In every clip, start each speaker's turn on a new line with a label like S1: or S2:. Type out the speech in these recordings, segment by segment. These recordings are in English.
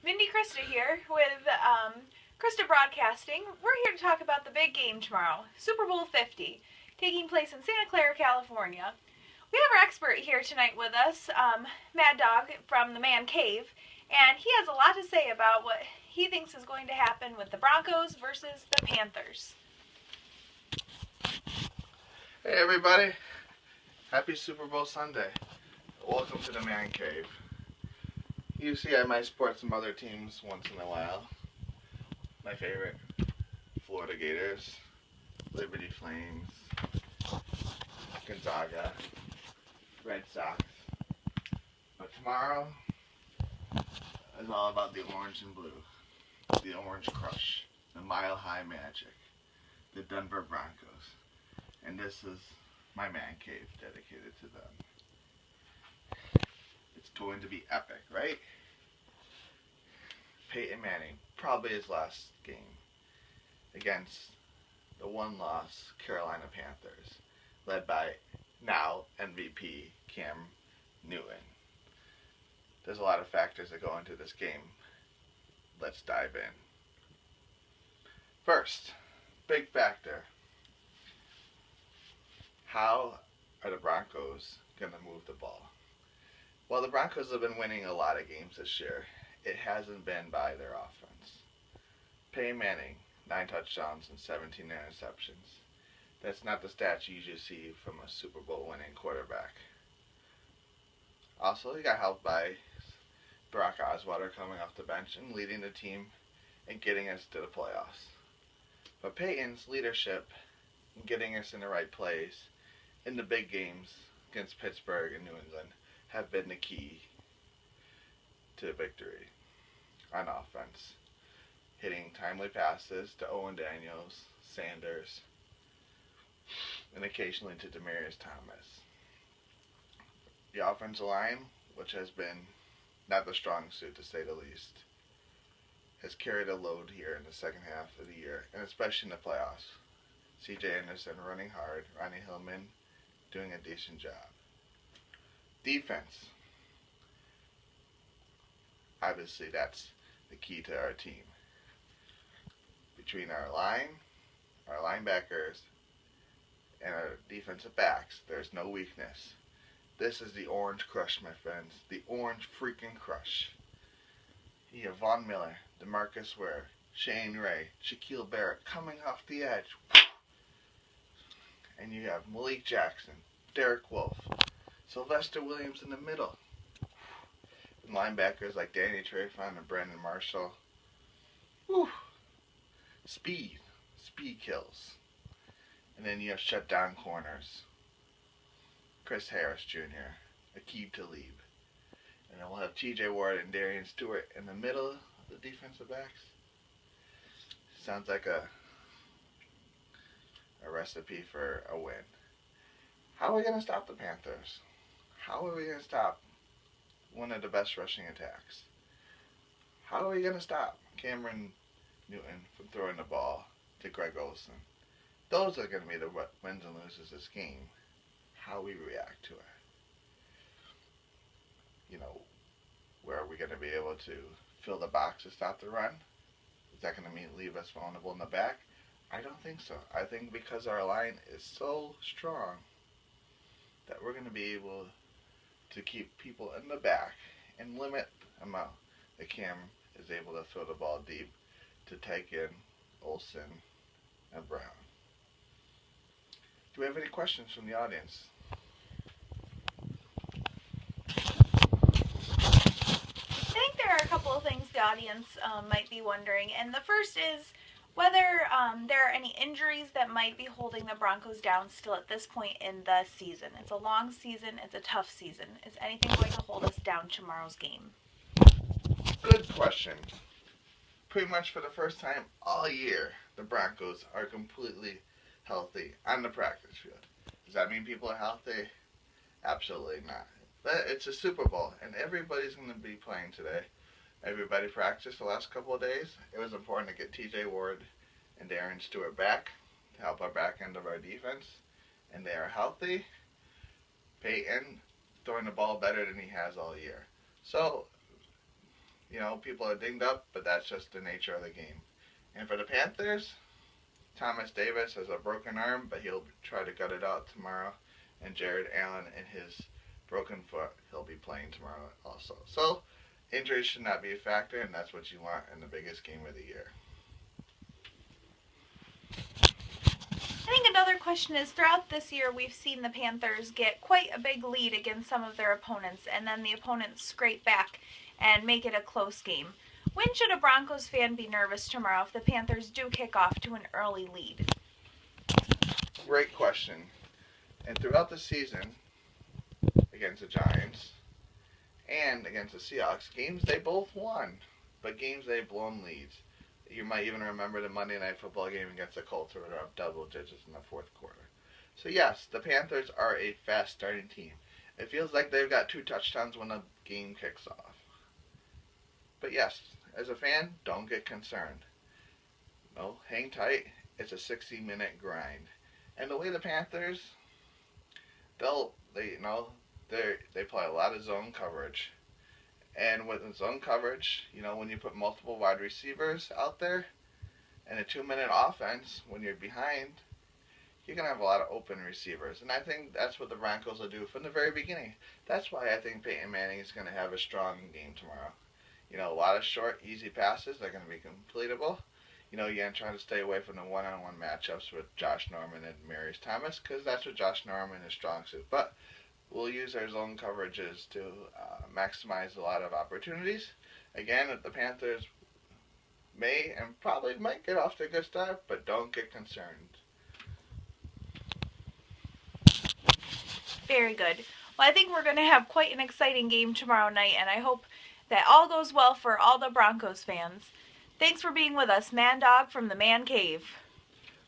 S1: Mindy Krista here with Krista Broadcasting. We're here to talk about the big game tomorrow, Super Bowl 50, taking place in Santa Clara, California. We have our expert here tonight with us, Dawg from the Man Cave, and he has a lot to say about what he thinks is going to happen with the Broncos versus the Panthers.
S2: Hey everybody, happy Super Bowl Sunday. Welcome to the Man Cave. You see I might support some other teams once in a while. My favorite, Florida Gators, Liberty Flames, Gonzaga, Red Sox. But tomorrow is all about the orange and blue, the Orange Crush, the Mile High Magic, the Denver Broncos. And this is my Man Cave dedicated to them. It's going to be epic, right? Peyton Manning, probably his last game against the one-loss Carolina Panthers, led by now MVP Cam Newton. There's a lot of factors that go into this game. Let's dive in. First, big factor. How are the Broncos going to move the ball? Well, the Broncos have been winning a lot of games this year. It hasn't been by their offense. Peyton Manning, 9 touchdowns and 17 interceptions. That's not the stats you usually see from a Super Bowl winning quarterback. Also, he got helped by Brock Osweiler coming off the bench and leading the team and getting us to the playoffs. But Peyton's leadership and getting us in the right place in the big games against Pittsburgh and New England have been the key to victory on offense. Hitting timely passes to Owen Daniels, Sanders, and occasionally to Demaryius Thomas. The offensive line, which has been not the strong suit to say the least, has carried a load here in the second half of the year, and especially in the playoffs. C.J. Anderson running hard, Ronnie Hillman doing a decent job. Defense. Obviously, that's the key to our team. Between our line, our linebackers, and our defensive backs, there's no weakness. This is the Orange Crush, my friends. The Orange freaking Crush. You have Von Miller, DeMarcus Ware, Shane Ray, Shaquille Barrett coming off the edge. And you have Malik Jackson, Derek Wolfe, Sylvester Williams in the middle. And linebackers like Danny Trayvon and Brandon Marshall. Whew. Speed kills. And then you have shutdown corners. Chris Harris Jr., Aqib Talib. And then we'll have T.J. Ward and Darian Stewart in the middle of the defensive backs. Sounds like a recipe for a win. How are we going to stop the Panthers? How are we going to stop one of the best rushing attacks? How are we going to stop Cameron Newton from throwing the ball to Greg Olsen? Those are going to be the wins and loses this game. How we react to it. Where are we going to be able to fill the box to stop the run? Is that going to leave us vulnerable in the back? I don't think so. I think because our line is so strong that we're going to be able to keep people in the back and limit the amount that Cam is able to throw the ball deep to take in Olsen and Brown. Do we have any questions from the audience?
S1: I think there are a couple of things the audience might be wondering, and the first is whether there are any injuries that might be holding the Broncos down still at this point in the season. It's a long season. It's a tough season. Is anything going to hold us down tomorrow's game?
S2: Good question. Pretty much for the first time all year, the Broncos are completely healthy on the practice field. Does that mean people are healthy? Absolutely not. But it's a Super Bowl, and everybody's going to be playing today. Everybody practiced the last couple of days. It was important to get T.J. Ward and Darren Stewart back to help our back end of our defense. And they are healthy. Peyton throwing the ball better than he has all year. So You know, people are dinged up, but that's just the nature of the game. And for the Panthers, Thomas Davis has a broken arm, but he'll try to gut it out tomorrow. And Jared Allen and his broken foot, he'll be playing tomorrow also. So, injuries should not be a factor, and that's what you want in the biggest game of the year.
S1: I think another question is, throughout this year we've seen the Panthers get quite a big lead against some of their opponents, and then the opponents scrape back and make it a close game. When should a Broncos fan be nervous tomorrow if the Panthers do kick off to an early lead?
S2: Great question. And throughout the season, against the Giants and against the Seahawks, games they both won, but games they've blown leads. You might even remember the Monday Night Football game against the Colts where they're up double digits in the fourth quarter. So yes, the Panthers are a fast starting team. It feels like they've got 2 touchdowns when the game kicks off. But yes, as a fan, don't get concerned. No, hang tight. It's a 60-minute grind. And the way the Panthers, they play a lot of zone coverage. And with the zone coverage, you know, when you put multiple wide receivers out there and a 2-minute offense, when you're behind, you're going to have a lot of open receivers. And I think that's what the Broncos will do from the very beginning. That's why I think Peyton Manning is going to have a strong game tomorrow. You know, a lot of short, easy passes that are going to be completable. You know, you're going to try to stay away from the one-on-one matchups with Josh Norman and Marius Thomas, because that's what Josh Norman is strong suit. But we'll use our zone coverages to maximize a lot of opportunities. Again, the Panthers may and probably might get off to a good start, but don't get concerned.
S1: Very good. Well, I think we're going to have quite an exciting game tomorrow night, and I hope that all goes well for all the Broncos fans. Thanks for being with us, Man Dawg from the Man Cave.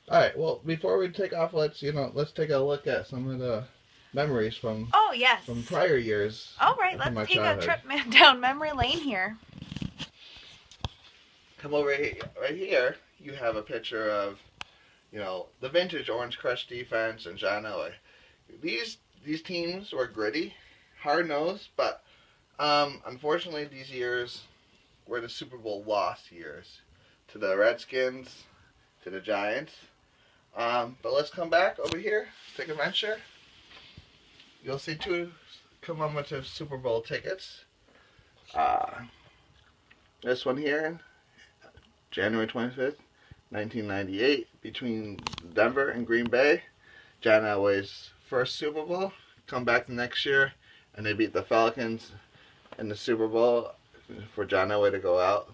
S2: All right. Well, before we take off, let's take a look at some of the memories from prior years.
S1: All right, let's take a trip down memory lane here.
S2: Come over here. Right here, you have a picture of, you know, the vintage Orange Crush defense and John Elway. These teams were gritty, hard-nosed, but unfortunately these years were the Super Bowl loss years to the Redskins, to the Giants. But let's come back over here, take a venture. You'll see 2 commemorative Super Bowl tickets. This one here, January 25th, 1998, between Denver and Green Bay. John Elway's first Super Bowl. Come back the next year, and they beat the Falcons in the Super Bowl for John Elway to go out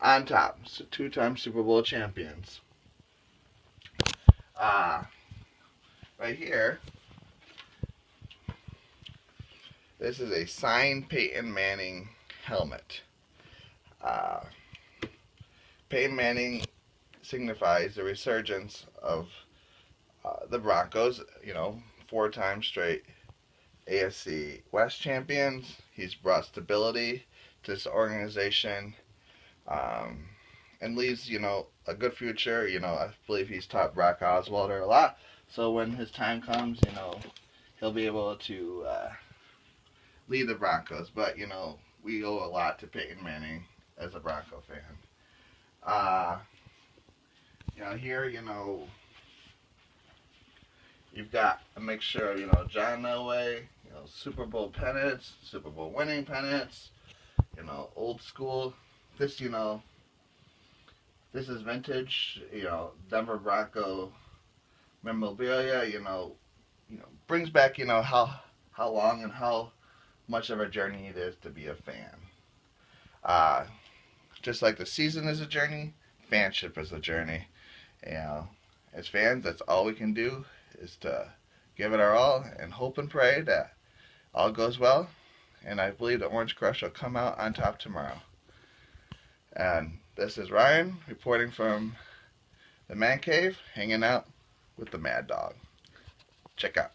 S2: on top. So 2-time Super Bowl champions. Right here, this is a signed Peyton Manning helmet. Peyton Manning signifies the resurgence of the Broncos, you know, 4 times straight AFC West champions. He's brought stability to this organization and leaves, you know, a good future. You know, I believe he's taught Brock Osweiler a lot. So when his time comes, you know, he'll be able to lead the Broncos. But, you know, we owe a lot to Peyton Manning as a Bronco fan. You know, here, you know, you've got a mixture of, you know, John Elway, you know, Super Bowl pennants, Super Bowl winning pennants, you know, old school. This, you know, this is vintage, you know, Denver Bronco memorabilia, you know, brings back, you know, how long and how much of a journey it is to be a fan. Just like the season is a journey, fanship is a journey. You know, as fans, that's all we can do is to give it our all and hope and pray that all goes well. And I believe the Orange Crush will come out on top tomorrow. And this is Ryan reporting from the Man Cave, hanging out with the Mad Dog. Check out.